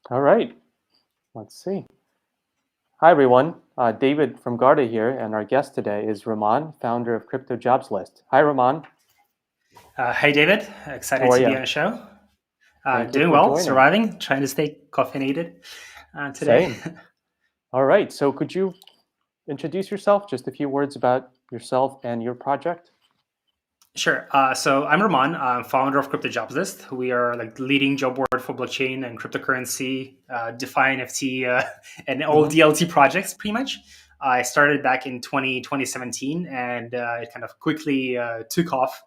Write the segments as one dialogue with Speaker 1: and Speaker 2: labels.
Speaker 1: All right, let's see. Hi, everyone. David from Guarda here, and our guest today is Raman, founder of CryptoJobsList. Hi, Raman.
Speaker 2: Hey, David.
Speaker 1: How
Speaker 2: Excited
Speaker 1: are
Speaker 2: to be
Speaker 1: you?
Speaker 2: on the show.
Speaker 1: Thank you
Speaker 2: Doing
Speaker 1: for
Speaker 2: well,
Speaker 1: joining.
Speaker 2: surviving, trying to stay caffeinated today.
Speaker 1: Same. All right, so could you introduce yourself? Just a few words about yourself and your project?
Speaker 2: Sure. So I'm Raman, founder of CryptoJobsList. We are like the leading job board for blockchain and cryptocurrency, DeFi, NFT, and all
Speaker 1: Mm-hmm.
Speaker 2: DLT projects, pretty much. I started back in 2017, and it kind of quickly took off.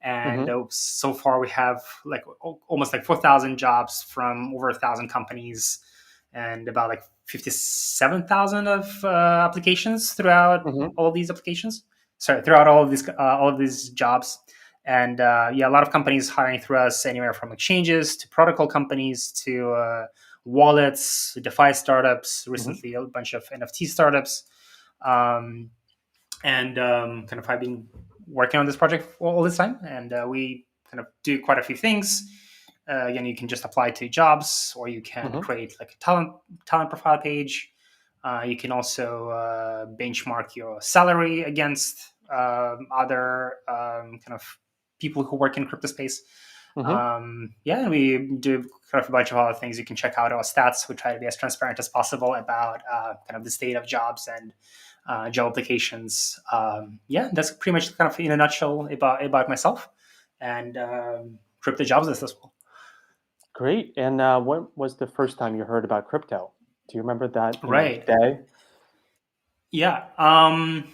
Speaker 2: And
Speaker 1: Mm-hmm.
Speaker 2: so far, we have like almost like 4,000 jobs from over 1,000 companies, and about like 57,000 of applications throughout
Speaker 1: Mm-hmm.
Speaker 2: all these applications. Sorry, throughout all of these jobs. And yeah, a lot of companies hiring through us, anywhere from exchanges to protocol companies to wallets, DeFi startups.
Speaker 1: Mm-hmm.
Speaker 2: Recently, a bunch of NFT startups. Um, and kind of I've been working on this project all this time, and we kind of do quite a few things. Again, you can just apply to jobs, or you can
Speaker 1: Mm-hmm.
Speaker 2: create like a talent profile page. You can also benchmark your salary against other kind of people who work in crypto space.
Speaker 1: Mm-hmm.
Speaker 2: Yeah, and we do kind of a bunch of other things. You can check out our stats. We try to be as transparent as possible about kind of the state of jobs and job applications. Yeah, that's pretty much kind of in a nutshell about myself and crypto jobs list as well.
Speaker 1: Great. And when was the first time you heard about crypto? Do you remember that,
Speaker 2: Right.
Speaker 1: day?
Speaker 2: Yeah. I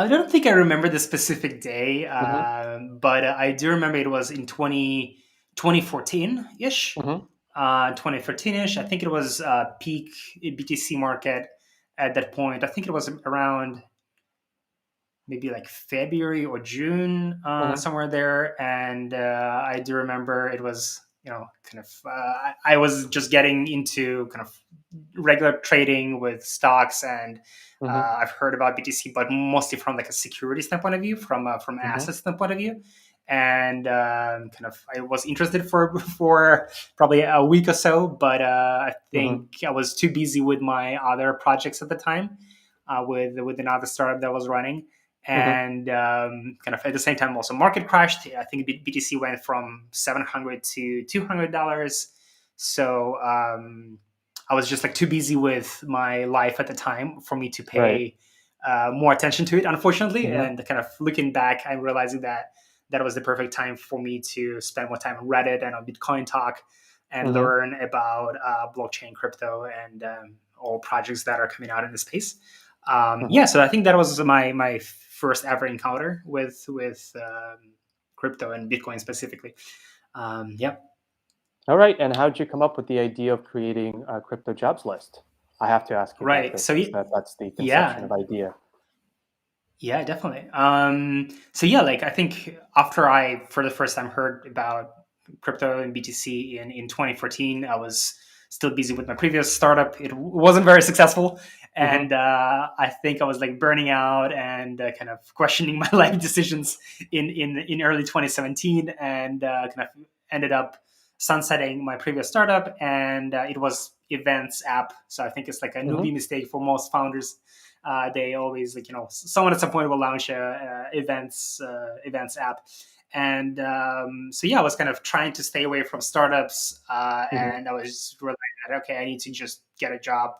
Speaker 2: don't think I remember the specific day,
Speaker 1: Mm-hmm.
Speaker 2: but I do remember it was in 2014 ish.
Speaker 1: Mm-hmm.
Speaker 2: 2013 ish. I think it was peak BTC market at that point. I think it was around maybe like February or June,
Speaker 1: Mm-hmm.
Speaker 2: somewhere there. And I do remember it was, kind of, I was just getting into kind of regular trading with stocks, and
Speaker 1: Mm-hmm.
Speaker 2: I've heard about BTC, but mostly from like a security standpoint of view, from
Speaker 1: Mm-hmm.
Speaker 2: assets standpoint of view. And kind of, I was interested for probably a week or so, but I
Speaker 1: Mm-hmm.
Speaker 2: think I was too busy with my other projects at the time, with another startup that was running,
Speaker 1: Mm-hmm.
Speaker 2: and kind of at the same time also market crashed. I think BTC went from $700 to $200. So I was just like too busy with my life at the time for me to
Speaker 1: Right.
Speaker 2: pay more attention to it, unfortunately.
Speaker 1: Mm-hmm.
Speaker 2: And kind of looking back, I'm realizing that that was the perfect time for me to spend more time on Reddit and on Bitcoin Talk and
Speaker 1: Mm-hmm.
Speaker 2: learn about blockchain, crypto, and all projects that are coming out in the space.
Speaker 1: Mm-hmm.
Speaker 2: Yeah, so I think that was my first ever encounter with crypto and Bitcoin specifically. Yep.
Speaker 1: All right, and how did you come up with the idea of creating a crypto jobs list? I have to ask you about
Speaker 2: Right.
Speaker 1: this
Speaker 2: So
Speaker 1: because that's the conception
Speaker 2: yeah,
Speaker 1: of idea.
Speaker 2: yeah, definitely. So yeah, like I think after I for the first time heard about crypto and BTC in 2014, I was still busy with my previous startup. It wasn't very successful,
Speaker 1: Mm-hmm.
Speaker 2: and I think I was like burning out and kind of questioning my life decisions in early 2017, and kind of ended up sunsetting my previous startup. And it was events app, so I think it's like a newbie
Speaker 1: Mm-hmm.
Speaker 2: mistake for most founders. They always like someone at some point will launch a events app, and so yeah, I was kind of trying to stay away from startups,
Speaker 1: Mm-hmm.
Speaker 2: and I was realizing that okay, I need to just get a job,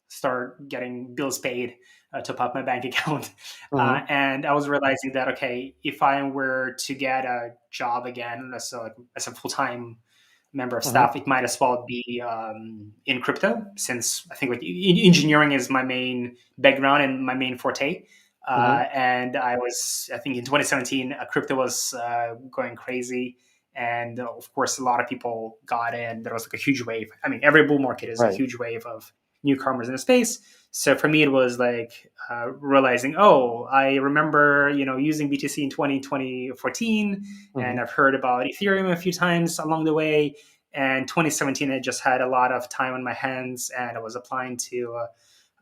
Speaker 2: start getting bills paid, top up my bank account,
Speaker 1: Mm-hmm.
Speaker 2: and I was realizing that okay, if I were to get a job again as a full time member of
Speaker 1: Mm-hmm.
Speaker 2: staff, it might as well be in crypto, since I think like engineering is my main background and my main forte.
Speaker 1: Mm-hmm.
Speaker 2: And I think in 2017, crypto was going crazy. And of course, a lot of people got in. There was like a huge wave. I mean, every bull market is a
Speaker 1: Right.
Speaker 2: huge wave of newcomers in the space. So for me, it was like realizing, oh, I remember, using BTC in 2014,
Speaker 1: Mm-hmm.
Speaker 2: and I've heard about Ethereum a few times along the way. And 2017, I just had a lot of time on my hands, and I was applying to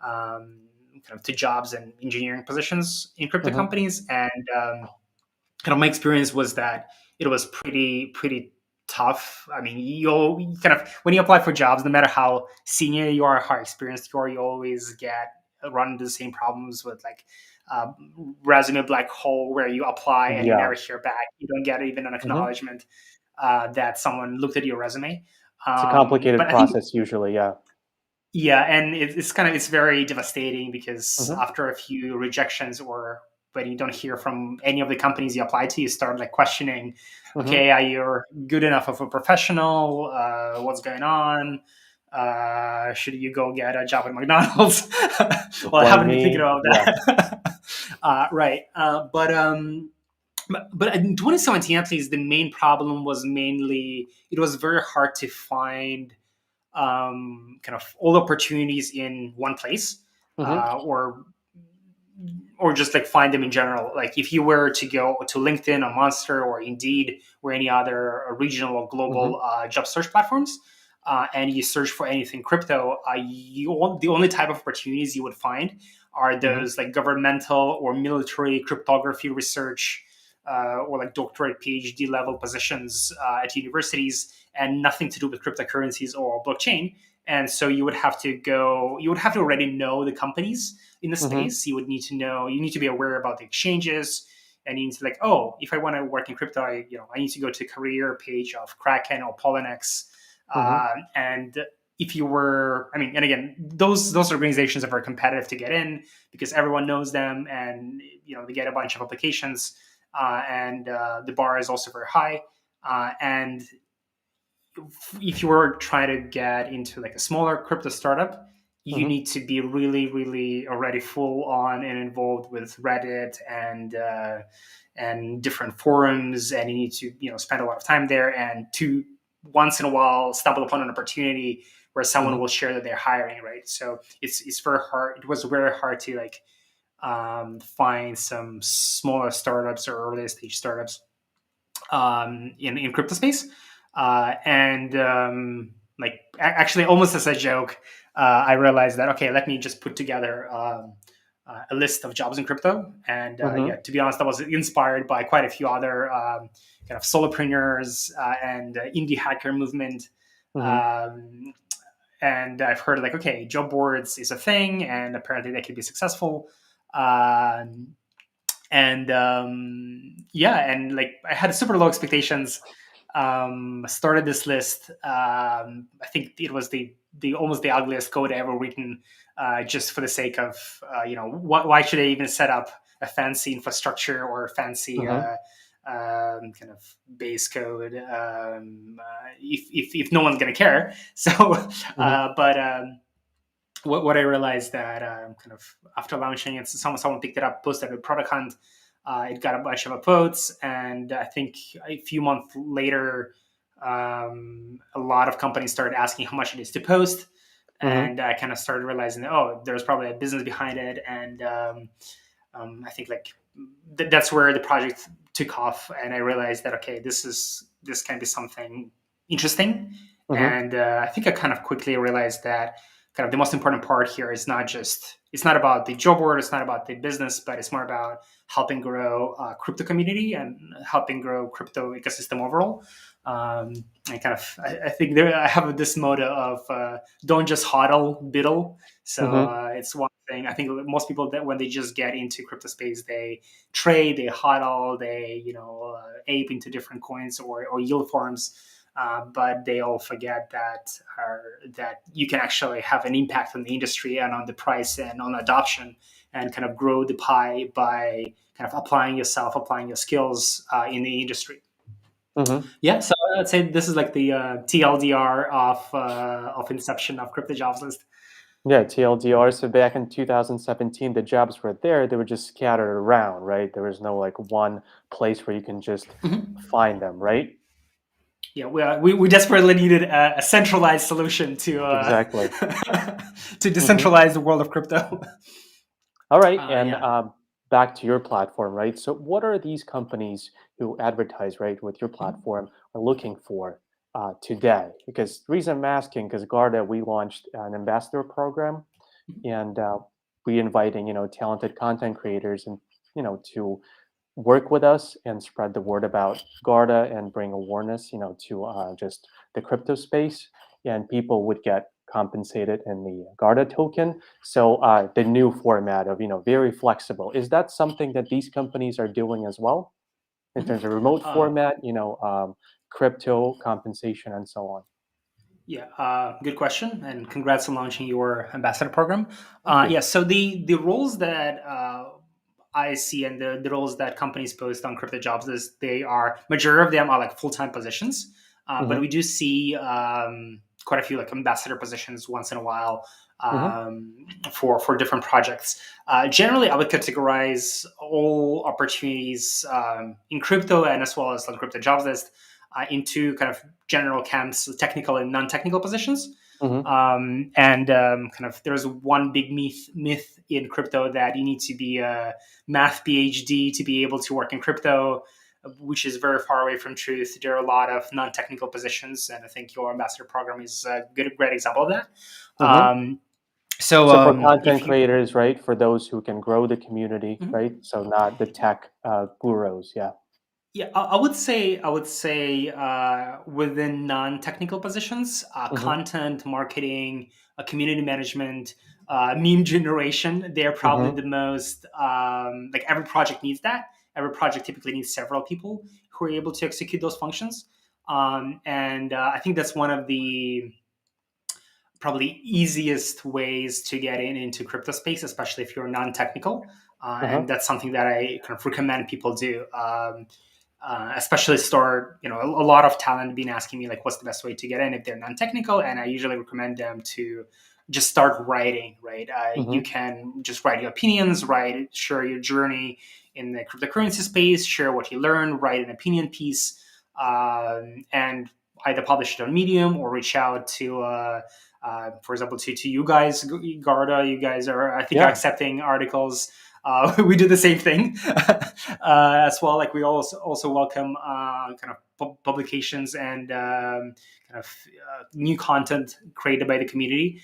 Speaker 2: kind of to jobs and engineering positions in crypto
Speaker 1: Mm-hmm.
Speaker 2: companies. And kind of my experience was that it was pretty tough. I mean, you'll kind of, when you apply for jobs, no matter how senior you are, how experienced you are, you always run into the same problems with like resume black hole, where you apply and you
Speaker 1: Yeah.
Speaker 2: never hear back. You don't get even an
Speaker 1: Hmm.
Speaker 2: acknowledgement that someone looked at your resume.
Speaker 1: It's a complicated
Speaker 2: But I think,
Speaker 1: process usually. Yeah.
Speaker 2: yeah, and it's very devastating, because
Speaker 1: Hmm.
Speaker 2: after a few rejections, or when you don't hear from any of the companies you apply to, you start like questioning,
Speaker 1: Hmm.
Speaker 2: okay, are you good enough of a professional? What's going on? Should you go get a job at McDonald's? Well, I
Speaker 1: Why
Speaker 2: haven't been thinking
Speaker 1: me?
Speaker 2: about
Speaker 1: Yeah.
Speaker 2: that. Right. But in 2017, at least, the main problem was mainly it was very hard to find kind of all opportunities in one place,
Speaker 1: Hmm.
Speaker 2: or just like find them in general. Like if you were to go to LinkedIn or Monster or Indeed or any other regional or
Speaker 1: Hmm.
Speaker 2: global job search platforms, and you search for anything crypto, the only type of opportunities you would find are
Speaker 1: Hmm.
Speaker 2: those like governmental or military cryptography research, or like doctorate PhD level positions at universities, and nothing to do with cryptocurrencies or blockchain. And so you would have to already know the companies in the
Speaker 1: Hmm.
Speaker 2: space. You need to be aware about the exchanges, and you need to like, oh, if I want to work in crypto, I need to go to the career page of Kraken or Poloniex.
Speaker 1: Hmm.
Speaker 2: And if you were, I mean, and again, those organizations are very competitive to get in, because everyone knows them, and they get a bunch of applications, and the bar is also very high. And if you were trying to get into like a smaller crypto startup, you
Speaker 1: Hmm.
Speaker 2: need to be really, really already full on and involved with Reddit and different forums, and you need to spend a lot of time there, and to once in a while stumble upon an opportunity where someone
Speaker 1: Hmm.
Speaker 2: will share that they're hiring, right? So it's very hard. It was very hard to like find some smaller startups or early stage startups in crypto space, and like actually almost as a joke, I realized that, okay, let me just put together a list of jobs in crypto. And yeah,
Speaker 1: Hmm.
Speaker 2: to be honest, I was inspired by quite a few other kind of solopreneurs and indie hacker movement.
Speaker 1: Hmm.
Speaker 2: um, and I've heard like, okay, job boards is a thing, and apparently they can be successful. um, and yeah, and like I had super low expectations. Started this list. I think it was the almost the ugliest code I ever written, just for the sake of why should I even set up a fancy infrastructure or a fancy
Speaker 1: Hmm.
Speaker 2: kind of base code, if no one's gonna care. So,
Speaker 1: Hmm.
Speaker 2: but what I realized that kind of after launching it, someone picked it up, posted a product hunt. It got a bunch of upvotes, and I think a few months later, a lot of companies started asking how much it is to post,
Speaker 1: Hmm.
Speaker 2: and I kind of started realizing that, oh, there's probably a business behind it. And I think like that's where the project took off, and I realized that, okay, this can be something interesting.
Speaker 1: Hmm.
Speaker 2: And I think I kind of quickly realized that kind of the most important part here is it's not about the job board, it's not about the business, but it's more about helping grow crypto community and helping grow crypto ecosystem overall. And kind of, I think I have this motto of don't just hodl, biddle. So
Speaker 1: Hmm.
Speaker 2: it's one thing. I think most people, that when they just get into crypto space, they trade, they hodl, they ape into different coins or yield farms. But they all forget that you can actually have an impact on the industry and on the price and on adoption, and kind of grow the pie by kind of applying yourself, applying your skills in the industry.
Speaker 1: Hmm.
Speaker 2: Yeah, so I'd say this is like the TLDR of inception of CryptoJobsList.
Speaker 1: Yeah, TLDR. So back in 2017, the jobs were there. They were just scattered around, right? There was no like one place where you can just
Speaker 2: Mhm.
Speaker 1: find them, right?
Speaker 2: Yeah, we desperately needed a centralized solution to
Speaker 1: Exactly.
Speaker 2: to
Speaker 1: Hmm.
Speaker 2: decentralize the world of crypto.
Speaker 1: All right, and
Speaker 2: Yeah.
Speaker 1: back to your platform, right? So, what are these companies who advertise, right, with your platform are looking for today? Because the reason I'm asking, because Guarda, we launched an ambassador program, and we inviting talented content creators and to work with us and spread the word about Garda and bring awareness, to just the crypto space, and people would get compensated in the Garda token. So the new format of very flexible, is that something that these companies are doing as well in
Speaker 2: Mhm.
Speaker 1: terms of remote
Speaker 2: Uh,
Speaker 1: format, crypto compensation and so on?
Speaker 2: Yeah, good question, and congrats on launching your ambassador program.
Speaker 1: Thank you.
Speaker 2: Yeah, so the roles that I see and the roles that companies post on CryptoJobsList, they are majority of them are like full time positions, but
Speaker 1: Hmm.
Speaker 2: we do see quite a few like ambassador positions once in a while
Speaker 1: Hmm.
Speaker 2: for different projects. Generally, I would categorize all opportunities in crypto and as well as on CryptoJobsList into kind of general camps, technical and non-technical positions.
Speaker 1: Hmm.
Speaker 2: Kind of there's one big myth in crypto that you need to be a math PhD to be able to work in crypto, which is very far away from truth. There are a lot of non-technical positions, and I think your ambassador program is a great example of that.
Speaker 1: Hmm.
Speaker 2: Um, so
Speaker 1: So for content
Speaker 2: if you
Speaker 1: creators, right, for those who can grow the community,
Speaker 2: Mhm.
Speaker 1: right? So not the tech gurus. Yeah.
Speaker 2: Yeah, I would say within non-technical positions,
Speaker 1: Hmm.
Speaker 2: content marketing, community management, meme generation, they're probably
Speaker 1: Hmm.
Speaker 2: the most like every project needs that. Every project typically needs several people who are able to execute those functions, and I think that's one of the probably easiest ways to get into crypto space, especially if you're non-technical, and
Speaker 1: Uh-huh.
Speaker 2: that's something that I kind of recommend people do. Especially start, a lot of talent been asking me like, what's the best way to get in if they're non-technical, and I usually recommend them to just start writing. Right, you
Speaker 1: Hmm.
Speaker 2: can just write your opinions, share your journey in the cryptocurrency space, share what you learned, write an opinion piece, and either publish it on Medium or reach out to for example, to you guys, Garda. You guys are, I think, are
Speaker 1: Yeah.
Speaker 2: accepting articles. We do the same thing as well. Like we also welcome kind of publications and kind of new content created by the community.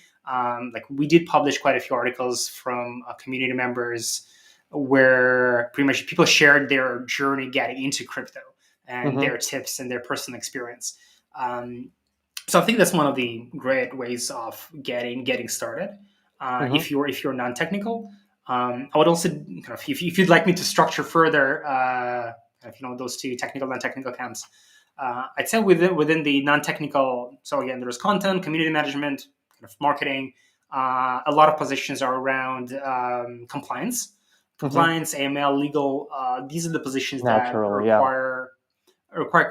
Speaker 2: Like we did publish quite a few articles from community members where pretty much people shared their journey getting into crypto and their
Speaker 1: Hmm.
Speaker 2: tips and their personal experience. Um, so I think that's one of the great ways of getting started.
Speaker 1: Hmm.
Speaker 2: If you're non-technical, I would also kind of if you'd like me to structure further, those two technical non-technical camps, I'd say within the non-technical. So again, there's content, community management, kind of marketing. A lot of positions are around
Speaker 1: Hmm.
Speaker 2: AML, legal. These are the positions that
Speaker 1: Naturally. Yeah.
Speaker 2: require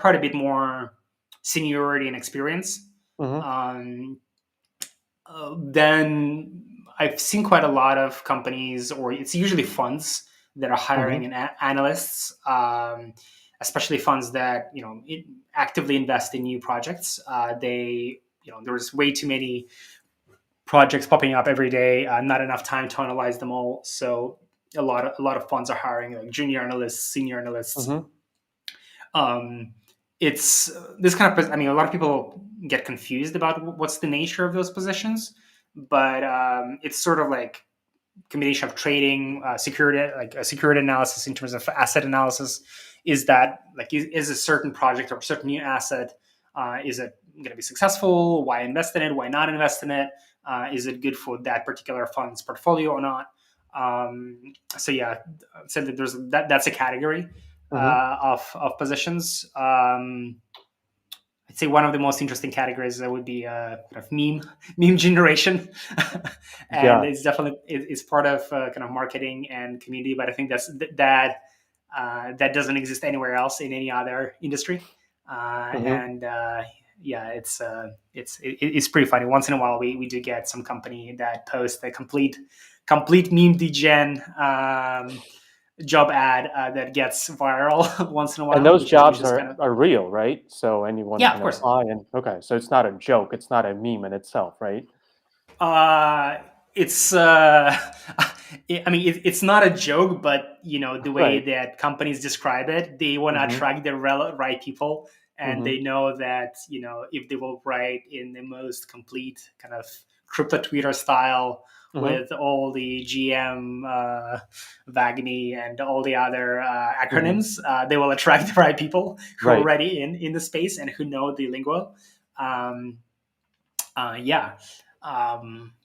Speaker 2: quite a bit more seniority and experience.
Speaker 1: Hmm.
Speaker 2: Um, then I've seen quite a lot of companies, or it's usually funds that are hiring
Speaker 1: Hmm.
Speaker 2: analysts, especially funds that actively invest in new projects. There's way too many projects popping up every day, not enough time to analyze them all. So a lot of funds are hiring like junior analysts, senior analysts.
Speaker 1: Hmm.
Speaker 2: um, it's this kind of, I mean, a lot of people get confused about what's the nature of those positions, but it's sort of like combination of trading, security, like a security analysis in terms of asset analysis. Is that like is a certain project or a certain new asset, is it going to be successful? Why invest in it? Why not invest in it? Is it good for that particular fund's portfolio or not? So yeah, so there's that's a category
Speaker 1: Hmm.
Speaker 2: of positions. I'd say one of the most interesting categories that would be kind of meme generation, and
Speaker 1: Yeah.
Speaker 2: it's definitely it's part of kind of marketing and community. But I think that doesn't exist anywhere else in any other industry,
Speaker 1: Hmm.
Speaker 2: and yeah, it's pretty funny. Once in a while, we do get some company that posts a complete meme degen job ad that gets viral once in a
Speaker 1: And
Speaker 2: while,
Speaker 1: those
Speaker 2: which
Speaker 1: jobs
Speaker 2: is kind of
Speaker 1: are real, right? So anyone
Speaker 2: yeah, of
Speaker 1: can
Speaker 2: course.
Speaker 1: apply, and okay, so it's not a joke, it's not a meme in itself, right?
Speaker 2: Uh, it's I mean, it's not a joke, but the way
Speaker 1: Right.
Speaker 2: that companies describe it, they want to
Speaker 1: Hmm.
Speaker 2: attract the right people, and they know that, if they will write in the most complete kind of crypto Twitter style
Speaker 1: Mm-hmm.
Speaker 2: with all the GM, Wagner, and all the other
Speaker 1: Mm-hmm.
Speaker 2: acronyms, they will attract the right people who are
Speaker 1: Right.
Speaker 2: already in the space and who know the lingo. Um, yeah.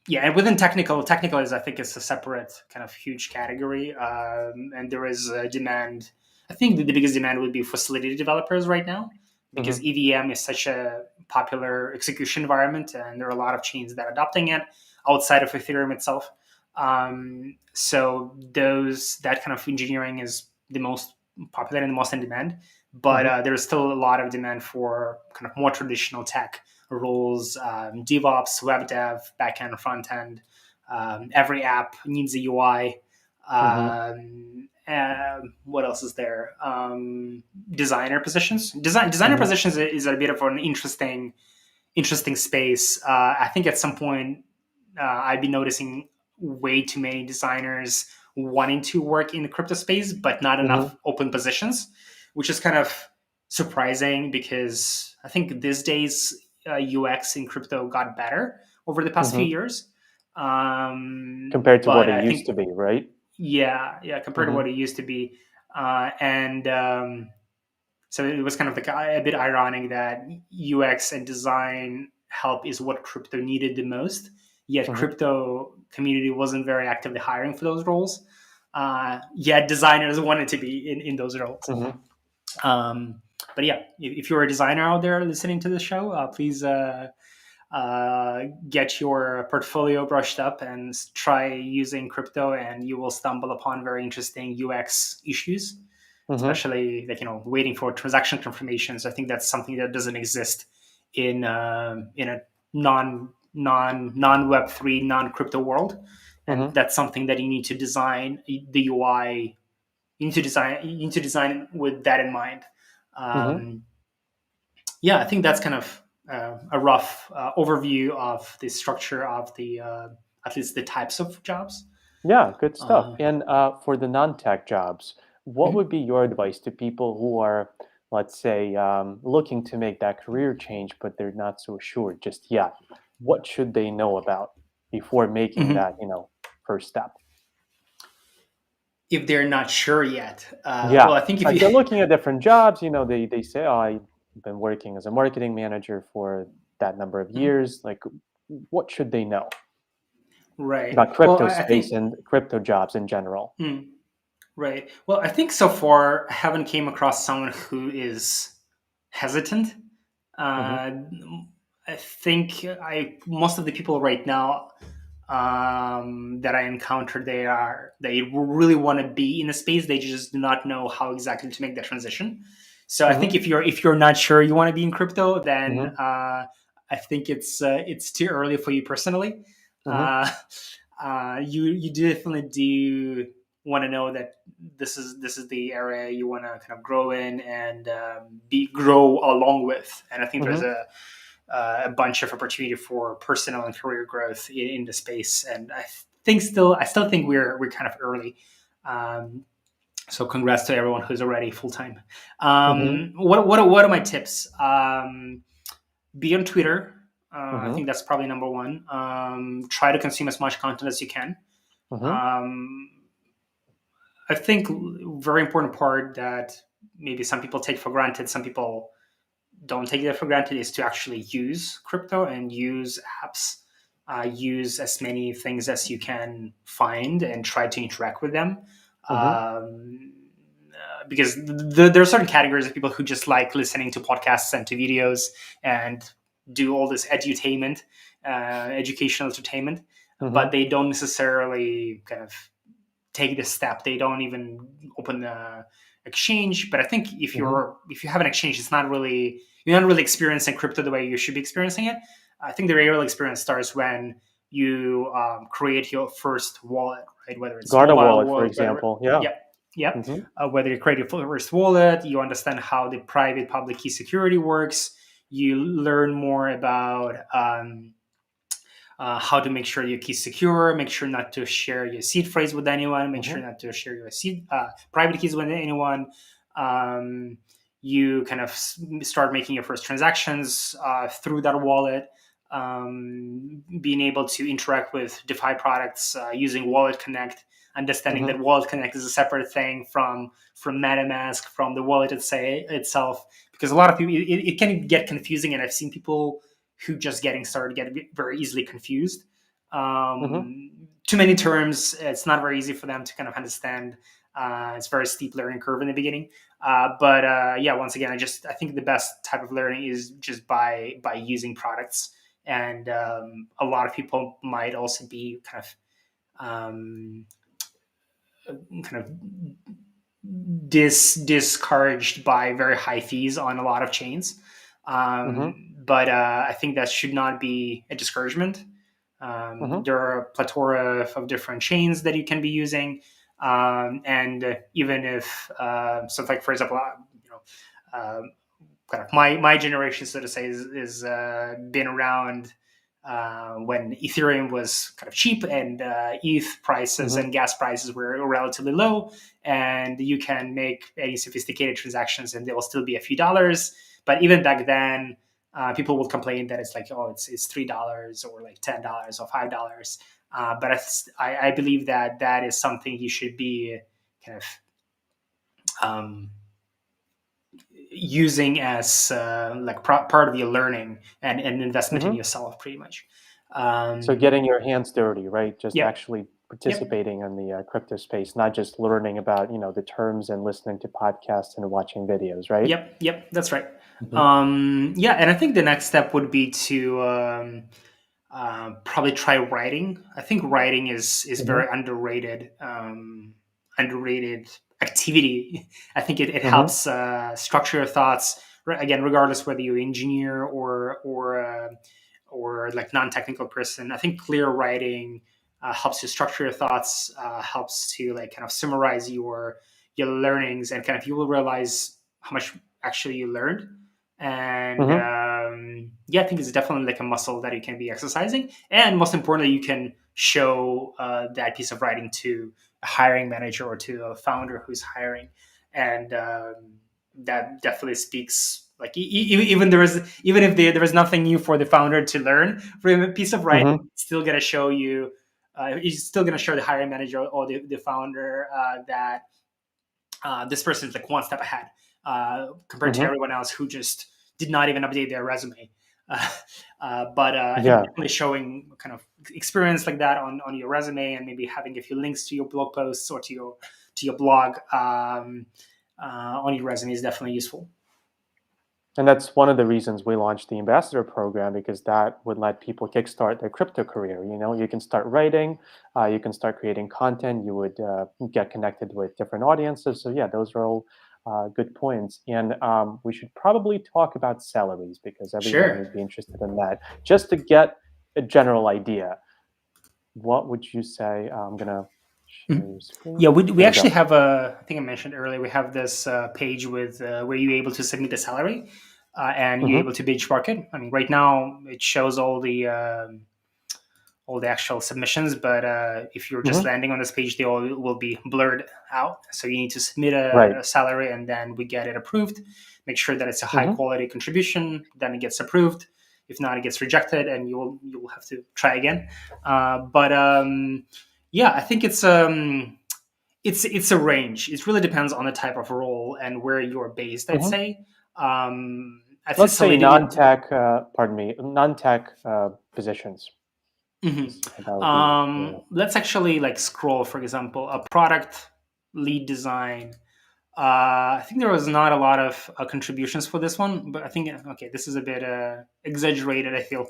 Speaker 2: Yeah, and within technical is, I think, is a separate kind of huge category, and there is a demand. I think the biggest demand would be for Solidity developers right now, because
Speaker 1: Mm-hmm.
Speaker 2: EVM is such a popular execution environment, and there are a lot of chains that are adopting it outside of Ethereum itself. So that kind of engineering is the most popular and the most in demand, but
Speaker 1: Mm-hmm.
Speaker 2: there's still a lot of demand for kind of more traditional tech roles, DevOps, web dev, backend, front end. Every app needs a UI.
Speaker 1: Mm-hmm.
Speaker 2: What else is there? Designer positions. Designer
Speaker 1: Mm-hmm.
Speaker 2: positions is a bit of an interesting space. I think at some point I've been noticing way too many designers wanting to work in the crypto space, but not
Speaker 1: Mm-hmm.
Speaker 2: enough open positions, which is kind of surprising because I think these days UX in crypto got better over the past few
Speaker 1: Mm-hmm.
Speaker 2: years.
Speaker 1: Compared to what
Speaker 2: But
Speaker 1: it
Speaker 2: I
Speaker 1: used
Speaker 2: think,
Speaker 1: to be, right?
Speaker 2: yeah, compared to
Speaker 1: Mm-hmm.
Speaker 2: what it used to be. And So it was kind of like a bit ironic that UX and design help is what crypto needed the most, yet
Speaker 1: Mm-hmm.
Speaker 2: crypto community wasn't very actively hiring for those roles. Yet designers wanted to be in those roles.
Speaker 1: Mm-hmm.
Speaker 2: Um, but yeah, if you're a designer out there listening to the show, please get your portfolio brushed up and try using crypto, and you will stumble upon very interesting UX issues,
Speaker 1: Mm-hmm.
Speaker 2: especially like waiting for transaction confirmations. I think that's something that doesn't exist in a non Web3 non crypto world, and
Speaker 1: Mm-hmm.
Speaker 2: that's something that you need to design the UI. You need to design with that in mind.
Speaker 1: Mm-hmm.
Speaker 2: Um, yeah, I think that's kind of a rough overview of the structure of the at least the types of jobs.
Speaker 1: Yeah, good stuff.
Speaker 2: Uh,
Speaker 1: And for the non-tech jobs, what would
Speaker 2: mhm.
Speaker 1: be your advice to people who are, let's say, looking to make that career change, but they're not so sure just yet? What should they know about before making
Speaker 2: Mhm.
Speaker 1: that, first step?
Speaker 2: If they're not sure yet, well,
Speaker 1: Yeah,
Speaker 2: I think if
Speaker 1: like
Speaker 2: you,
Speaker 1: they're looking at different jobs. They say, "Oh, I've been working as a marketing manager for that number of years." Like, what should they know
Speaker 2: right.
Speaker 1: about
Speaker 2: Well,
Speaker 1: crypto
Speaker 2: I
Speaker 1: space
Speaker 2: think
Speaker 1: and crypto jobs in general?
Speaker 2: right. Well, I think so far I haven't came across someone who is hesitant.
Speaker 1: Mm-hmm.
Speaker 2: Uh, I think I most of the people right now that I encounter, they really want to be in a space. They just do not know how exactly to make that transition. So I think
Speaker 1: Mm-hmm.
Speaker 2: if you're not sure you want to be in crypto, then
Speaker 1: Mm-hmm.
Speaker 2: I think it's too early for you personally.
Speaker 1: Mm-hmm.
Speaker 2: Uh, you definitely do want to know that this is the area you want to kind of grow in and be grow along with. And I think there's
Speaker 1: Mm-hmm.
Speaker 2: a bunch of opportunity for personal and career growth in the space. And I still think we're kind of early. Um, so congrats to everyone who's already full time.
Speaker 1: Mm-hmm.
Speaker 2: What are my tips? Be on Twitter. I
Speaker 1: Mm-hmm.
Speaker 2: think that's probably number one. Try to consume as much content as you can.
Speaker 1: Mm-hmm.
Speaker 2: Um, I think very important part that maybe some people take for granted, some people don't take it for granted, is to actually use crypto and use apps. Use as many things as you can find and try to interact with them.
Speaker 1: Mm-hmm.
Speaker 2: Because there are certain categories of people who just like listening to podcasts and to videos and do all this edutainment, educational entertainment, but
Speaker 1: Mm-hmm.
Speaker 2: they don't necessarily kind of take the step. They don't even open the exchange. But I think
Speaker 1: Mm-hmm.
Speaker 2: if you have an exchange, you're not really experiencing crypto the way you should be experiencing it. I think the real experience starts when you create your first wallet, right? Whether it's
Speaker 1: Guarda
Speaker 2: mobile
Speaker 1: wallet, for
Speaker 2: wallet, whether
Speaker 1: example. Yeah.
Speaker 2: yeah, yeah,
Speaker 1: Mm-hmm.
Speaker 2: whether you create your first wallet, you understand how the private public key security works. You learn more about how to make sure your key's secure, make sure not to share your seed phrase with anyone, make sure
Speaker 1: Mm-hmm.
Speaker 2: not to share your seed private keys with anyone. Um, you kind of start making your first transactions through that wallet, being able to interact with DeFi products using Wallet Connect, understanding that
Speaker 1: Mm-hmm.
Speaker 2: Wallet Connect is a separate thing from MetaMask, from the wallet itself, because a lot of people, it can get confusing, and I've seen people who just getting started get very easily confused.
Speaker 1: Mm-hmm.
Speaker 2: Too many terms, it's not very easy for them to kind of understand. It's a very steep learning curve in the beginning. But yeah, once again, I think the best type of learning is just by using products, and a lot of people might also be um, kind of discouraged by very high fees on a lot of chains.
Speaker 1: Mm-hmm.
Speaker 2: But I think that should not be a discouragement.
Speaker 1: Mm-hmm.
Speaker 2: There are a plethora of different chains that you can be using, and even if so, like for example, you know, kind of my generation, so to say, is been around when Ethereum was kind of cheap, and ETH prices
Speaker 1: Mm-hmm.
Speaker 2: and gas prices were relatively low, and you can make any sophisticated transactions, and there will still be a few dollars. But even back then, people would complain that it's like, oh, it's $3 or like $10 or $5. But I believe that that is something you should be kind of um, using as like part of your learning and investment in
Speaker 1: Mm-hmm.
Speaker 2: yourself, pretty much.
Speaker 1: So getting your hands dirty, right? Just
Speaker 2: Yep,
Speaker 1: actually
Speaker 2: yep,
Speaker 1: participating in the crypto space, not just learning about, the terms and listening to podcasts and watching videos, right?
Speaker 2: yep. That's right.
Speaker 1: Mm-hmm.
Speaker 2: Yeah, and I think the next step would be to probably try writing. I think writing is
Speaker 1: Mm-hmm.
Speaker 2: very underrated activity. I think it
Speaker 1: Mm-hmm.
Speaker 2: helps structure your thoughts. Again, regardless whether you're engineer or like non-technical person, I think clear writing helps you structure your thoughts, helps to like kind of summarize your learnings, and kind of you will realize how much actually you learned. And
Speaker 1: Mm-hmm.
Speaker 2: yeah, I think it's definitely like a muscle that you can be exercising, and most importantly, you can show that piece of writing to a hiring manager or to a founder who's hiring, and that definitely speaks. Like even if there is nothing new for the founder to learn from a piece of writing,
Speaker 1: Mm-hmm.
Speaker 2: it's still gonna show you. It's still gonna show the hiring manager or the founder that this person is like one step ahead compared to
Speaker 1: Mm-hmm.
Speaker 2: everyone else who just did not even update their resume. Uh, but I think
Speaker 1: Yeah.
Speaker 2: definitely showing kind of experience like that on your resume, and maybe having a few links to your blog posts or to your blog on your resume is definitely useful.
Speaker 1: And that's one of the reasons we launched the ambassador program, because that would let people kickstart their crypto career. You can start writing, you can start creating content, you would get connected with different audiences. So yeah, those are all good points. And we should probably talk about salaries, because everyone
Speaker 2: Sure.
Speaker 1: would be interested in that. Just to get a general idea, what would you say? I'm gonna share
Speaker 2: Mhm.
Speaker 1: your
Speaker 2: Yeah,
Speaker 1: screen.
Speaker 2: we
Speaker 1: There we
Speaker 2: actually
Speaker 1: go.
Speaker 2: have a. I think I mentioned earlier. We have this page with where you're able to submit a salary, and you're
Speaker 1: Mm-hmm.
Speaker 2: able to benchmark it. I mean, right now it shows all the actual submissions, but if you're just
Speaker 1: Mm-hmm.
Speaker 2: landing on this page, they all will be blurred out. So you need to submit
Speaker 1: Right.
Speaker 2: a salary, and then we get it approved. Make sure that it's a high
Speaker 1: Mm-hmm.
Speaker 2: quality contribution. Then it gets approved. If not, it gets rejected, and you will have to try again. But yeah, I think it's a range. It really depends on the type of role and where you're based, I'd
Speaker 1: Mm-hmm.
Speaker 2: say. I think
Speaker 1: Let's say
Speaker 2: Solidity.
Speaker 1: non-tech, pardon me, non-tech positions.
Speaker 2: Mhm.
Speaker 1: That would be, yeah.
Speaker 2: Let's actually like scroll, for example, a product lead design. I think there was not a lot of contributions for this one, but I think okay, this is a bit exaggerated. I feel.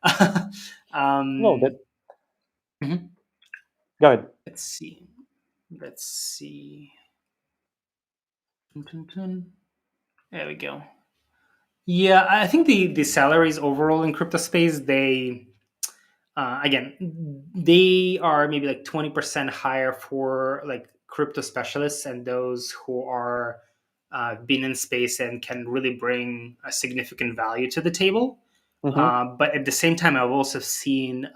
Speaker 1: A little bit.
Speaker 2: um, mhm.
Speaker 1: Go ahead.
Speaker 2: Let's see. Let's see. Dun, dun, dun. There we go. Yeah, I think the salaries overall in crypto space, they again, they are maybe like 20% higher for like crypto specialists and those who are been in space and can really bring a significant value to the table.
Speaker 1: Mm-hmm.
Speaker 2: But at the same time, I've also seen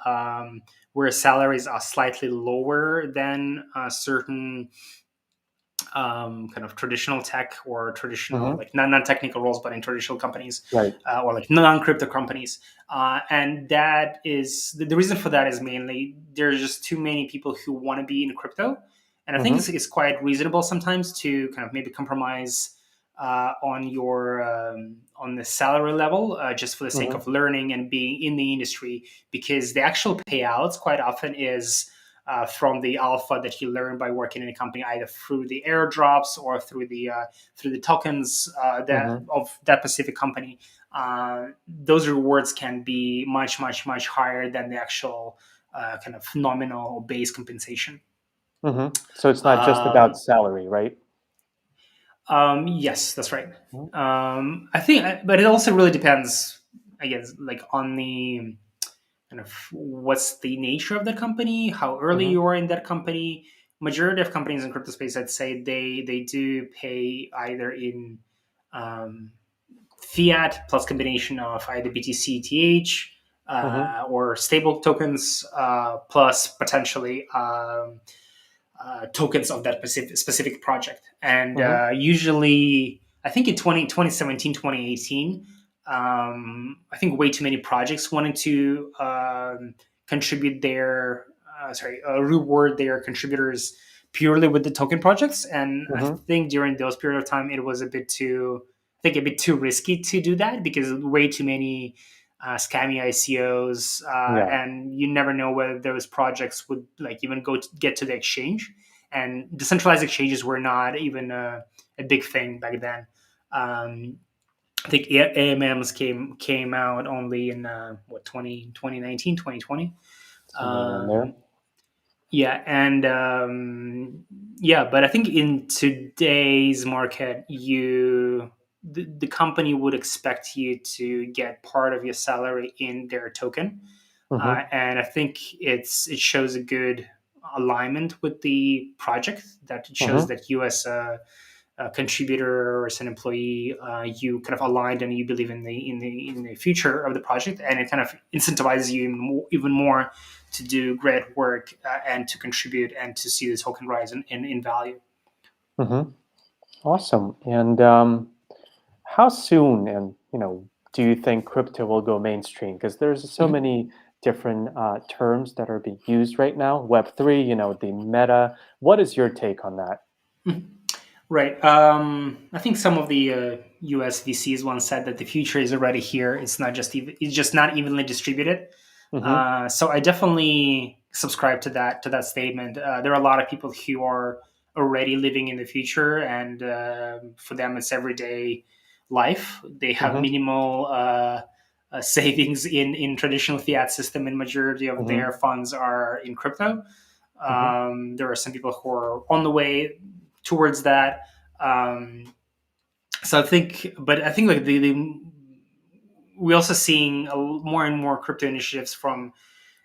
Speaker 2: where salaries are slightly lower than certain kind of traditional tech or traditional
Speaker 1: Mm-hmm.
Speaker 2: like non-technical roles, but in traditional companies
Speaker 1: Right.
Speaker 2: or like non-crypto companies. And that is the reason for that is mainly there's just too many people who want to be in crypto, and I think
Speaker 1: Mm-hmm.
Speaker 2: it's quite reasonable sometimes to kind of maybe compromise on your on the salary level just for the sake
Speaker 1: Mm-hmm.
Speaker 2: of learning and being in the industry, because the actual payouts quite often is from the alpha that you learn by working in a company, either through the airdrops or through the tokens that
Speaker 1: Mm-hmm.
Speaker 2: of that specific company. Those rewards can be much, much, much higher than the actual kind of nominal base compensation.
Speaker 1: Mm-hmm. So it's not just about
Speaker 2: Um,
Speaker 1: salary, right?
Speaker 2: yes, that's right. I think, but it also really depends, I guess, like on the kind of what's the nature of the company, how early
Speaker 1: Mm-hmm.
Speaker 2: you are in that company. Majority of companies in crypto space, I'd say they do pay either in um, fiat plus combination of either BTC, ETH,
Speaker 1: Mm-hmm.
Speaker 2: or stable tokens plus potentially tokens of that specific project. And
Speaker 1: Mm-hmm.
Speaker 2: usually, I think in 2017, 2018, I think way too many projects wanted to contribute their, reward their contributors purely with the token projects. And I
Speaker 1: Mm-hmm.
Speaker 2: think during those period of time, it was a bit too risky to do that because way too many scammy ICOs,
Speaker 1: Yeah.
Speaker 2: and you never know whether those projects would like even get to the exchange. And decentralized exchanges were not even a big thing back then. Um, I think AMMs came out only in 2019, 2020.
Speaker 1: Somewhere around there.
Speaker 2: Yeah, and yeah, but I think in today's market, the company would expect you to get part of your salary in their token,
Speaker 1: Mm-hmm.
Speaker 2: and I think it shows a good alignment with the project. That it shows
Speaker 1: Mm-hmm.
Speaker 2: that you as a contributor or as an employee, you kind of aligned and you believe in the future of the project, and it kind of incentivizes you even more to do great work and to contribute and to see the token rise in value.
Speaker 1: Mm-hmm. Awesome. And how soon and do you think crypto will go mainstream? Because there's so
Speaker 2: Mhm.
Speaker 1: many different terms that are being used right now. Web3, the meta. What is your take on that?
Speaker 2: Mhm. Right. I think some of the US VCs once said that the future is already here. It's just not evenly distributed.
Speaker 1: Mm-hmm.
Speaker 2: So I definitely subscribe to that statement. There are a lot of people who are already living in the future, and for them it's everyday life. They have
Speaker 1: Mm-hmm.
Speaker 2: minimal savings in traditional fiat system, and majority of
Speaker 1: Mm-hmm.
Speaker 2: their funds are in crypto.
Speaker 1: Mm-hmm.
Speaker 2: There are some people who are on the way towards that. Um, so I think like we also seeing more and more crypto initiatives from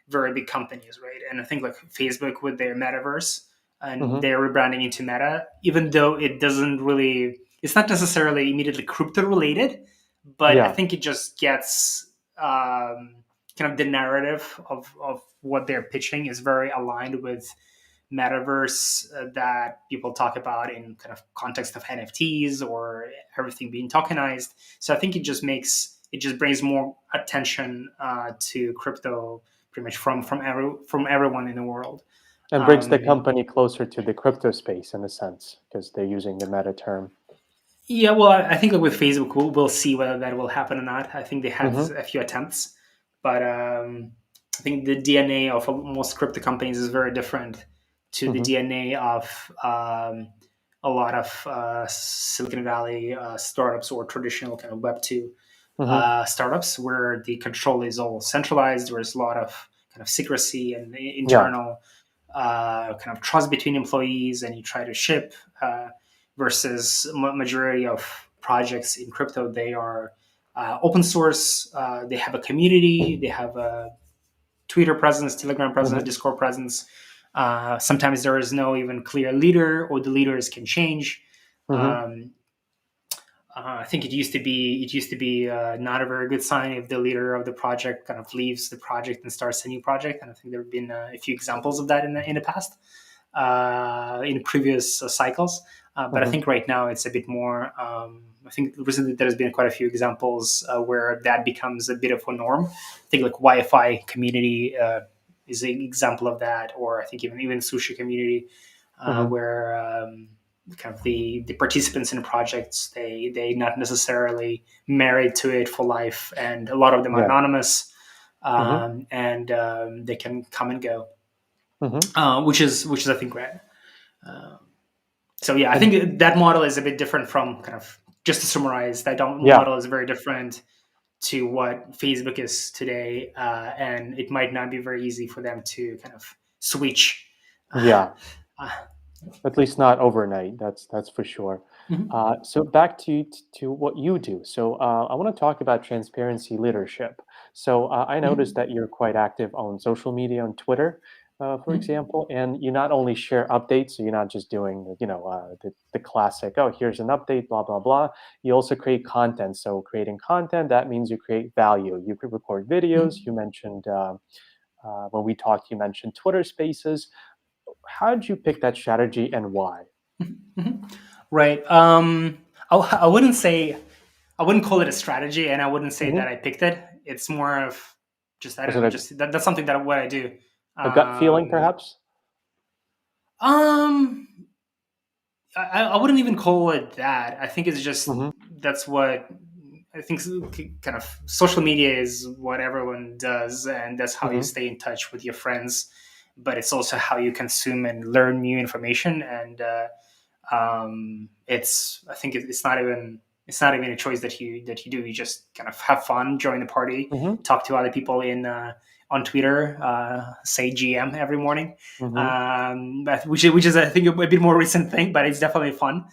Speaker 2: very big companies, right? And I think like Facebook with their metaverse and
Speaker 1: Mm-hmm.
Speaker 2: they're rebranding into Meta, even though it's not necessarily immediately crypto related, but I
Speaker 1: Yeah.
Speaker 2: think it just gets kind of the narrative of what they're pitching is very aligned with metaverse that people talk about in kind of context of NFTs or everything being tokenized. So I think it just brings more attention to crypto pretty much from everyone in the world.
Speaker 1: And brings the
Speaker 2: Um,
Speaker 1: company closer to the crypto space in a sense, because they're using the meta term.
Speaker 2: yeah, well, I think like with Facebook, we'll see whether that will happen or not. I think they had
Speaker 1: Mm-hmm.
Speaker 2: a few attempts, but I think the DNA of most crypto companies is very different to the
Speaker 1: Mm-hmm.
Speaker 2: DNA of a lot of Silicon Valley startups or traditional kind of Web two
Speaker 1: Mm-hmm.
Speaker 2: startups, where the control is all centralized. There's a lot of kind of secrecy and
Speaker 1: Yeah.
Speaker 2: internal kind of trust between employees, and you try to ship. Versus majority of projects in crypto, they are open source. They have a community. They have a Twitter presence, Telegram presence,
Speaker 1: Mm-hmm.
Speaker 2: Discord presence. Sometimes there is no even clear leader, or the leaders can change.
Speaker 1: Mm-hmm.
Speaker 2: Um, I think it used to be not a very good sign if the leader of the project kind of leaves the project and starts a new project. And I think there have been a few examples of that in the past. in previous cycles. But I
Speaker 1: Hmm.
Speaker 2: think right now it's a bit more. I think recently there's been quite a few examples where that becomes a bit of a norm. I think like Wi-Fi community is an example of that, or I think even sushi community,
Speaker 1: Hmm.
Speaker 2: where kind of the participants in projects they not necessarily married to it for life, and a lot of them are
Speaker 1: Yeah.
Speaker 2: anonymous,
Speaker 1: Hmm.
Speaker 2: and they can come and go,
Speaker 1: Hmm.
Speaker 2: which is I think great. Um, so yeah, I
Speaker 1: And
Speaker 2: think that model is a bit different from kind of just to summarize that
Speaker 1: yeah,
Speaker 2: model is very different to what Facebook is today, and it might not be very easy for them to kind of switch. Uh,
Speaker 1: yeah.
Speaker 2: uh,
Speaker 1: At least not overnight. That's for sure.
Speaker 2: mhm,
Speaker 1: So back to what you do. So I want to talk about transparency leadership. So I noticed
Speaker 2: mhm,
Speaker 1: that you're quite active on social media, on Twitter, for
Speaker 2: mhm,
Speaker 1: example, and you not only share updates. So you're not just doing the classic. Oh, here's an update, blah blah blah. You also create content. So creating content, that means you create value. You could record videos.
Speaker 2: mhm,
Speaker 1: You mentioned. When we talked, you mentioned Twitter Spaces. How did you pick that strategy and why?
Speaker 2: mhm. Right. I wouldn't say I wouldn't call it a strategy, and I wouldn't say that
Speaker 1: Mhm.
Speaker 2: I picked it. It's more of just I
Speaker 1: Was
Speaker 2: don't
Speaker 1: it
Speaker 2: know, just that's something that what I do.
Speaker 1: a gut feeling,
Speaker 2: Um,
Speaker 1: perhaps?
Speaker 2: um, I wouldn't even call it that. I think it's just
Speaker 1: Mhm,
Speaker 2: that's what I think. Kind of social media is what everyone does, and that's how you
Speaker 1: mhm,
Speaker 2: stay in touch with your friends. But it's also how you consume and learn new information, and it's I think it's not even a choice that you do. You just kind of have fun, join the party,
Speaker 1: mhm,
Speaker 2: talk to other people in on Twitter, say GM every morning,
Speaker 1: mhm.
Speaker 2: but which is I think a bit more recent thing, but it's definitely fun.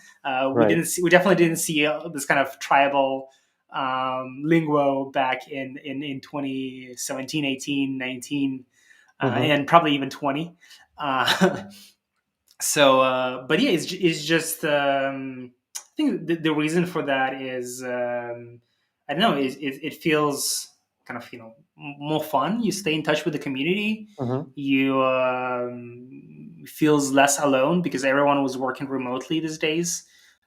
Speaker 1: Right.
Speaker 2: We definitely didn't see this kind of tribal linguo back in 2017, 18, 19,
Speaker 1: Mhm,
Speaker 2: and probably even 20. So but yeah, it's just I think the reason for that is I don't know, it feels kind of more fun. You stay in touch with the community.
Speaker 1: mhm,
Speaker 2: You feels less alone because everyone was working remotely these days.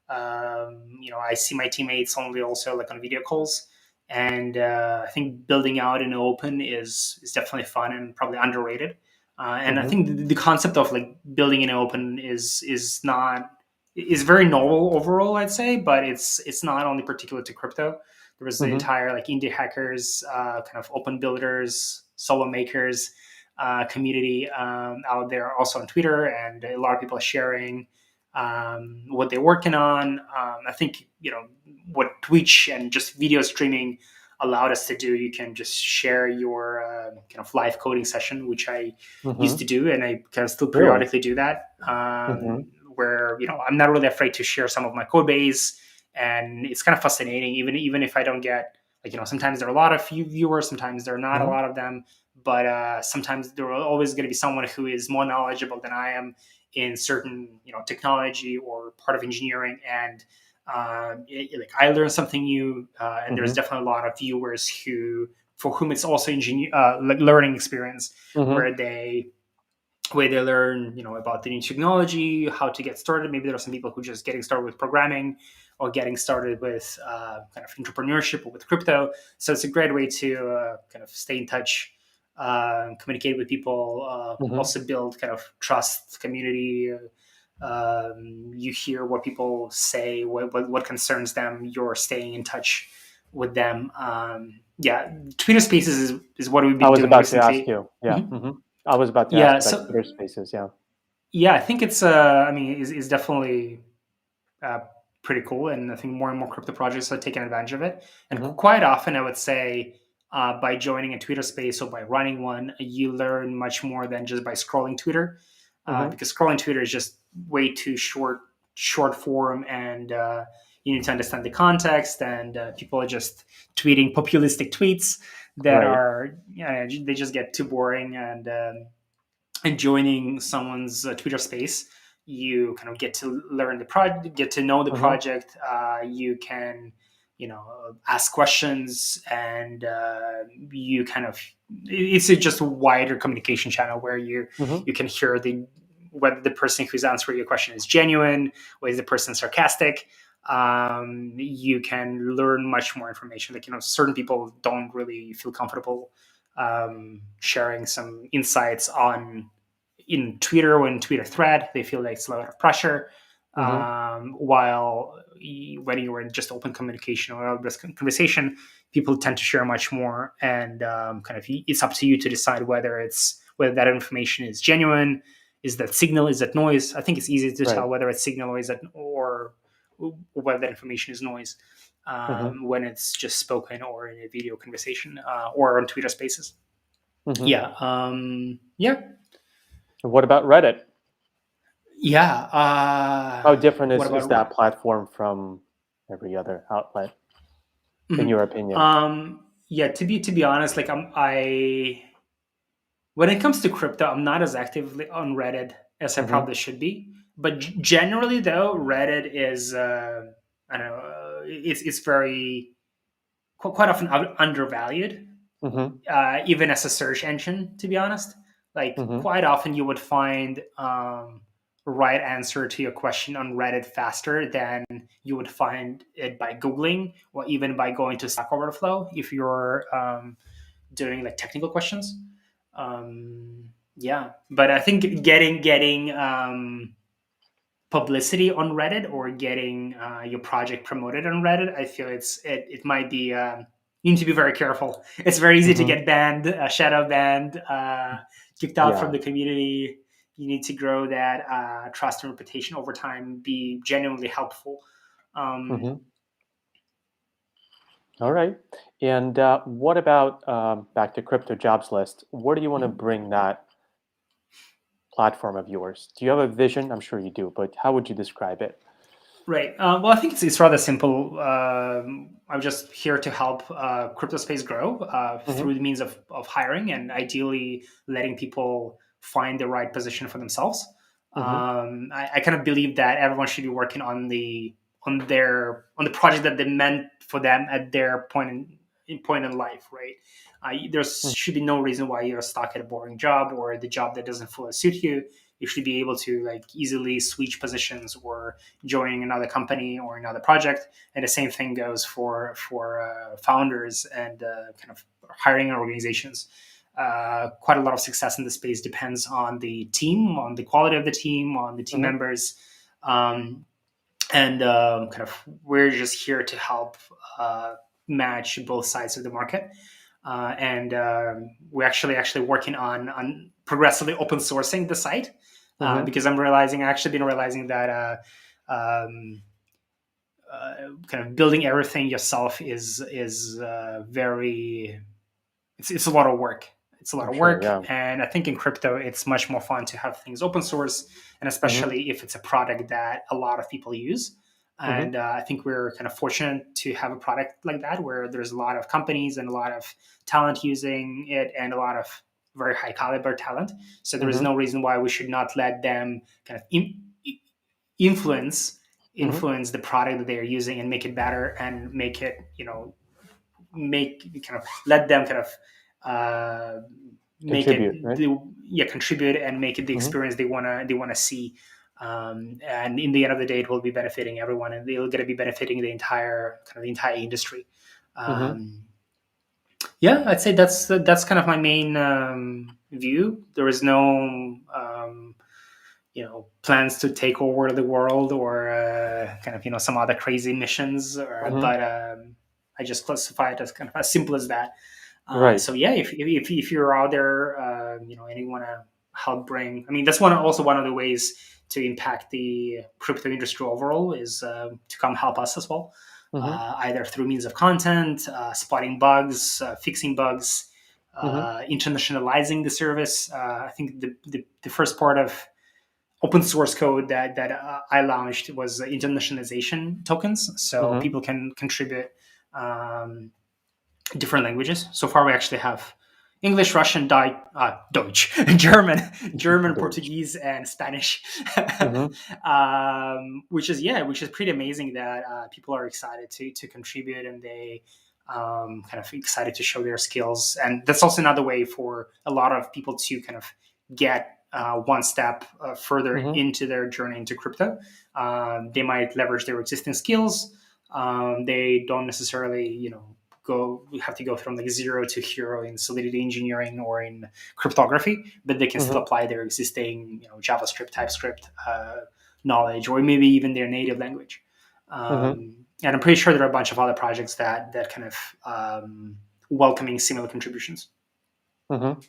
Speaker 2: I see my teammates only also like on video calls, and I think building out in open is definitely fun and probably underrated. And I
Speaker 1: mhm,
Speaker 2: think the concept of like building in open is very novel overall, I'd say, but it's not only particular to crypto. There was the
Speaker 1: mhm,
Speaker 2: entire like indie hackers, kind of open builders, solo makers community out there, also on Twitter, and a lot of people are sharing what they're working on. I think what Twitch and just video streaming allowed us to do. You can just share your kind of live coding session, which I used to
Speaker 1: mhm.
Speaker 2: do, and I can still
Speaker 1: Really?
Speaker 2: periodically do that.
Speaker 1: Mhm,
Speaker 2: Where I'm not really afraid to share some of my code base, and it's kind of fascinating. Even if I don't get sometimes there are a lot of few viewers, sometimes there are not a
Speaker 1: mhm,
Speaker 2: lot of them, but sometimes there are always going to be someone who is more knowledgeable than I am in certain technology or part of engineering, and like I learned something new, and there's
Speaker 1: mhm,
Speaker 2: definitely a lot of viewers for whom it's also like learning experience
Speaker 1: mhm,
Speaker 2: where they learn about the new technology, how to get started. Maybe there are some people who just getting started with programming or getting started with kind of entrepreneurship or with crypto. So it's a great way to kind of stay in touch, communicate with people,
Speaker 1: mhm.
Speaker 2: also build kind of trust, community. You hear what people say, what concerns them. You're staying in touch with them. Yeah, Twitter Spaces is what we've
Speaker 1: I
Speaker 2: been
Speaker 1: was
Speaker 2: doing
Speaker 1: about to ask
Speaker 2: recently.
Speaker 1: you. Yeah,
Speaker 2: Mhm.
Speaker 1: mhm. I was about to ask
Speaker 2: Yeah,
Speaker 1: about
Speaker 2: so
Speaker 1: Twitter Spaces, yeah.
Speaker 2: yeah, I think it's I mean is definitely uh, pretty cool, and I think more and more crypto projects are taking advantage of it. And
Speaker 1: Mhm,
Speaker 2: quite often, I would say by joining a Twitter space or by running one, you learn much more than just by scrolling Twitter,
Speaker 1: mhm,
Speaker 2: because scrolling Twitter is just way too short form, and you need to understand the context. And people are just tweeting populistic tweets that
Speaker 1: right.
Speaker 2: are they just get too boring, and joining someone's Twitter space, you kind of get to learn the project, get to know the
Speaker 1: Mhm,
Speaker 2: project. You can, ask questions, and you kind of it's just a wider communication channel where you
Speaker 1: mhm,
Speaker 2: you can hear the whether the person who's answering your question is genuine or is the person sarcastic. You can learn much more information. Like, certain people don't really feel comfortable sharing some insights in Twitter or in Twitter thread. They feel like it's a lot of pressure.
Speaker 1: Mm-hmm.
Speaker 2: While when you're in just open communication or conversation, people tend to share much more, and it's up to you to decide whether that information is genuine. Is that signal? Is that noise? I think it's easy to
Speaker 1: Right.
Speaker 2: tell whether it's signal or whether that information is noise
Speaker 1: Mm-hmm.
Speaker 2: when it's just spoken or in a video conversation or on Twitter Spaces.
Speaker 1: Mm-hmm.
Speaker 2: Yeah, yeah,
Speaker 1: What about Reddit?
Speaker 2: yeah.
Speaker 1: How different
Speaker 2: What
Speaker 1: is
Speaker 2: about?
Speaker 1: that platform from every other outlet, in
Speaker 2: Mhm.
Speaker 1: your opinion?
Speaker 2: Yeah, to be honest, like I when it comes to crypto, I'm not as actively on Reddit as I
Speaker 1: Mm-hmm.
Speaker 2: probably should be. But generally, though, Reddit is I don't know, it's very quite often undervalued,
Speaker 1: Mm-hmm.
Speaker 2: even as a search engine. To be honest, like
Speaker 1: Mm-hmm.
Speaker 2: quite often you would find right answer to your question on Reddit faster than you would find it by Googling or even by going to Stack Overflow if you're doing like technical questions. Yeah, but I think getting publicity on Reddit or getting your project promoted on Reddit, I feel it might be. You need to be very careful. It's very easy to
Speaker 1: Mm-hmm.
Speaker 2: get banned, shadow banned, kicked out from
Speaker 1: Yeah.
Speaker 2: the community. You need to grow that trust and reputation over time. Be genuinely helpful. Um,
Speaker 1: Mm-hmm. All right. And what about back to Crypto Jobs List? Where do you want to bring that platform of yours? Do you have a vision? I'm sure you do, but how would you describe it?
Speaker 2: Right. Well, I think it's rather simple. I'm just here to help crypto space grow
Speaker 1: Mm-hmm.
Speaker 2: through the means of hiring and ideally letting people find the right position for themselves.
Speaker 1: Mm-hmm.
Speaker 2: I kind of believe that everyone should be working on the project that they meant for them at their point in life. Right. There should be no reason why you're stuck at a boring job or the job that doesn't fully suit you. You should be able to like easily switch positions or joining another company or another project. And the same thing goes for founders and kind of hiring organizations. Quite a lot of success in the space depends on the team, on the quality of the team, on the team
Speaker 1: Mm-hmm.
Speaker 2: members, um, and kind of we're just here to help match both sides of the market. And we're actually working on progressively open sourcing the site
Speaker 1: Mm-hmm.
Speaker 2: because I actually been realizing that um, kind of building everything yourself is very it's a lot of work. It's a lot
Speaker 1: I'm
Speaker 2: of
Speaker 1: sure.
Speaker 2: work,
Speaker 1: Yeah.
Speaker 2: and I think in crypto it's much more fun to have things open source, and
Speaker 1: Mm-hmm.
Speaker 2: especially if it's a product that a lot of people use.
Speaker 1: Mm-hmm.
Speaker 2: And I think we're kind of fortunate to have a product like that where there's a lot of companies and a lot of talent using it, and a lot of very high caliber talent. So there is
Speaker 1: Mm-hmm.
Speaker 2: no reason why we should not let them kind of influence
Speaker 1: Mm-hmm.
Speaker 2: influence the product that they are using and make it better and make it make kind of let them kind of uh, make
Speaker 1: Contribute,
Speaker 2: it
Speaker 1: right?
Speaker 2: contribute and make it the
Speaker 1: Mm-hmm.
Speaker 2: experience they want to see. And in the end of the day, it will be benefiting everyone, and they're going to be benefiting the entire industry.
Speaker 1: Mm-hmm.
Speaker 2: Um, yeah, I'd say that's kind of my main view. There is no plans to take over the world or kind of some other crazy missions,
Speaker 1: Mm-hmm.
Speaker 2: but I just classify it as kind of as simple as that.
Speaker 1: Right.
Speaker 2: So yeah, if you're out there, and you want to help bring, I mean, that's one of the ways to impact the crypto industry overall is to come help us as well,
Speaker 1: Mm-hmm.
Speaker 2: either through means of content, spotting bugs, fixing bugs,
Speaker 1: Mm-hmm.
Speaker 2: internationalizing the service. I think the first part of open source code that I launched was internationalization tokens, so
Speaker 1: Mm-hmm.
Speaker 2: people can contribute um, different languages. So far, we actually have English, Russian, Deutsch, German,
Speaker 1: Deutsch.
Speaker 2: Portuguese, and Spanish,
Speaker 1: Mm-hmm.
Speaker 2: which is pretty amazing that people are excited to contribute and they kind of excited to show their skills. And that's also another way for a lot of people to kind of get one step further
Speaker 1: Mm-hmm.
Speaker 2: into their journey into crypto. They might leverage their existing skills. They don't necessarily, have to go from like zero to hero in Solidity engineering or in cryptography, but they can still
Speaker 1: Mm-hmm.
Speaker 2: apply their existing, JavaScript, TypeScript knowledge, or maybe even their native language.
Speaker 1: Mm-hmm.
Speaker 2: And I'm pretty sure there are a bunch of other projects that kind of welcoming similar contributions.
Speaker 1: Mm-hmm.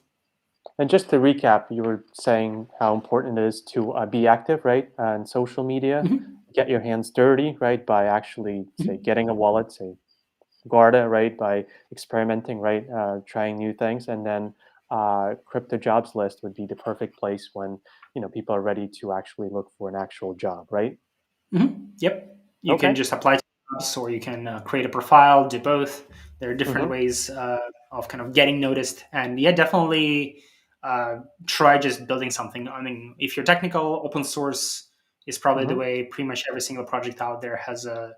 Speaker 1: And just to recap, you were saying how important it is to be active, right, on social media,
Speaker 2: Mm-hmm.
Speaker 1: get your hands dirty, right, by actually say
Speaker 2: Mm-hmm.
Speaker 1: getting a wallet, say Guarda, right, by experimenting, right, trying new things, and then crypto jobs list would be the perfect place when people are ready to actually look for an actual job, right?
Speaker 2: Mm-hmm. Yep. You can
Speaker 1: Okay.
Speaker 2: just apply to jobs, or you can create a profile, do both. There are different
Speaker 1: Mm-hmm.
Speaker 2: ways of kind of getting noticed. And yeah, definitely try just building something. I mean, if you're technical, open source is probably the
Speaker 1: Mm-hmm.
Speaker 2: way. Pretty much every single project out there has a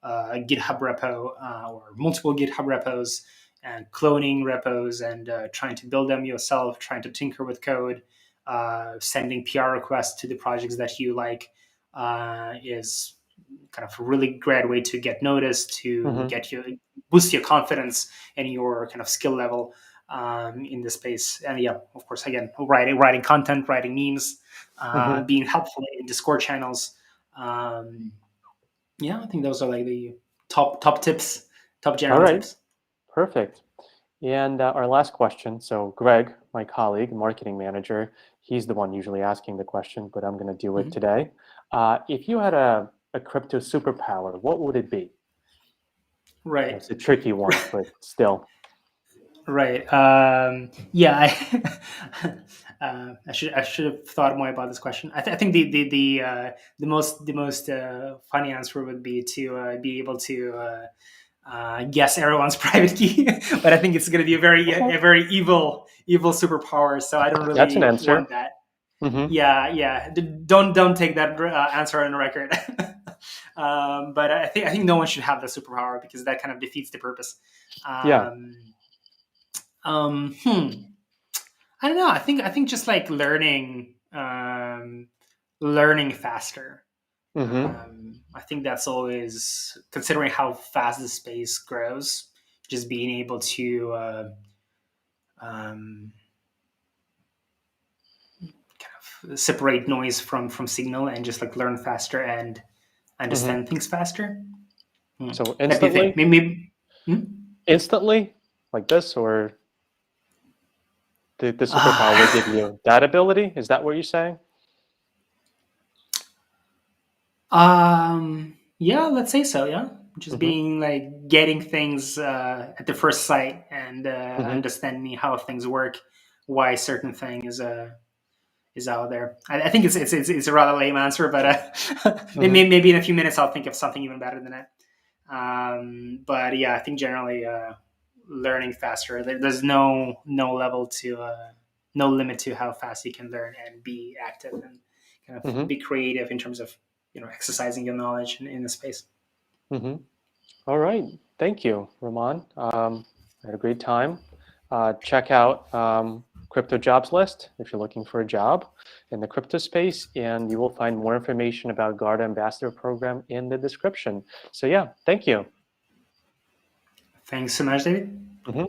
Speaker 2: GitHub repo or multiple GitHub repos and cloning repos and trying to build them yourself, trying to tinker with code, sending PR requests to the projects that you like is kind of a really great way to get noticed, to
Speaker 1: Mm-hmm.
Speaker 2: get you boost your confidence and your kind of skill level in the space. And yeah, of course, again, writing content, writing memes,
Speaker 1: Mm-hmm.
Speaker 2: being helpful in Discord channels. Yeah, I think those are like the top tips, top
Speaker 1: All
Speaker 2: general
Speaker 1: right.
Speaker 2: tips.
Speaker 1: Perfect. And our last question. So, Greg, my colleague, marketing manager, he's the one usually asking the question, but I'm going to do it
Speaker 2: Mhm.
Speaker 1: today. If you had a crypto superpower, what would it be?
Speaker 2: Right.
Speaker 1: It's a tricky one, but still.
Speaker 2: Right. Yeah. I should have thought more about this question. I think the most funny answer would be to be able to guess everyone's private key, but I think it's going to be
Speaker 1: Okay.
Speaker 2: a very evil superpower. So I don't
Speaker 1: That's an
Speaker 2: really
Speaker 1: answer.
Speaker 2: want that.
Speaker 1: Mm-hmm.
Speaker 2: Yeah. Yeah. Don't take that answer on the record. But I think no one should have the superpower because that kind of defeats the purpose.
Speaker 1: Yeah.
Speaker 2: Um, um, hmm. I don't know. I think just like learning faster.
Speaker 1: Mm-hmm.
Speaker 2: I think that's always considering how fast the space grows. Just being able to um, kind of separate noise from signal and just like learn faster and
Speaker 1: Mm-hmm.
Speaker 2: understand things faster.
Speaker 1: So
Speaker 2: What do you think?
Speaker 1: instantly,
Speaker 2: Maybe. Hmm?
Speaker 1: instantly, like this, or the superpower will give
Speaker 2: Ah,
Speaker 1: you that ability? Is that what you're saying?
Speaker 2: yeah, let's say so. Yeah, just
Speaker 1: Mm-hmm.
Speaker 2: being like getting things at the first sight and
Speaker 1: Mm-hmm.
Speaker 2: understanding how things work, why certain thing is out there. I think it's a rather lame answer, but
Speaker 1: Mm-hmm.
Speaker 2: maybe in a few minutes I'll think of something even better than that. But yeah, I think generally learning faster. There's no level to no limit to how fast you can learn and be active and kind of
Speaker 1: Mm-hmm.
Speaker 2: be creative in terms of exercising your knowledge in the space.
Speaker 1: Mm-hmm. All right. Thank you, Raman. I had a great time. Check out Crypto Jobs List if you're looking for a job in the crypto space, and you will find more information about Guarda Ambassador Program in the description. So yeah, thank you.
Speaker 2: Thanks so much, David.
Speaker 1: Mhm.